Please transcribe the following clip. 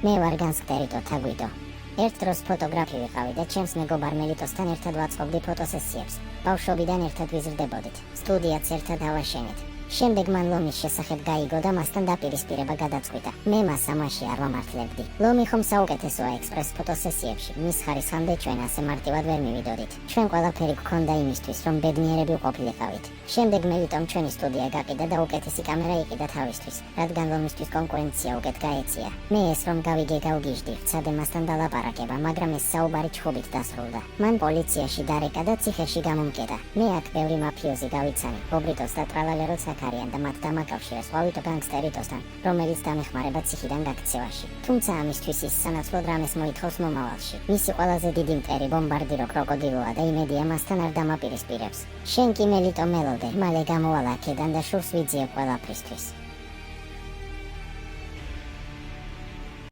მე ვარ განსკტერიტო თაგვიდო. ერთ დროს ფოტოგრაფი ვიყავი და ჩემს მეგობარ მელიტოსთან ერთად ვაწყობდი ფოტოსესიებს. ბავშვობიდან ერთად ვიზრდებოდით. სტუდიაც ერთად ავაშენით. შემდეგ მან ლომის შესახებ გაიგო და მასთან დაპირისპირება გადაწყვიტა. მე მას ამაში არ ვამართლებდი. ლომი ხომ საუკეთესოა ექსპრეს ფოტოსესიებში. მის ხარისხამდე ჩვენ ასე მარტივად ვერ მივიდოდით. ჩვენ ყველაფერი გქონდა იმისთვის, რომ ბედნიერები ვყოფილიყავით. შემდეგ მელიტომ ჩვენი სტუდია გაყიდა და უკეთესი კამერა იყიდა თავისთვის, რადგან ლომისთვის კონკურენცია უკეთ გაეწია. მე ეს რომ გავიგე გავგიჟდი, ვცადე მასთან დალაპარაკება, მაგრამ ეს საუბარი ჩხუბით დასრულდა. მან პოლიციაში დარეკა და ციხეში გამომკეტა. მე აქ ბევრი მაფიოზი გავიცანი, ობრიტოს და ტრალალეროს არიან და მათ დამაკავშირეს ყვავით განგსტერიტოსთან, რომელიც დამეხმარება ციხიდან გაქცევაში. თუმცა ამისთვის ის სანაცვლოდ რამეს მოითხოვს მომავალში. მისი ყველაზე დიდი მტერი ბომბარდირო კროკოდილოა და იმედია მასთან არ დამაპირისპირებს. შენ კი მელიტო მელოდე, მალე გამოვალ აქედან და შურს ვიძიებ ყველაფრისთვის.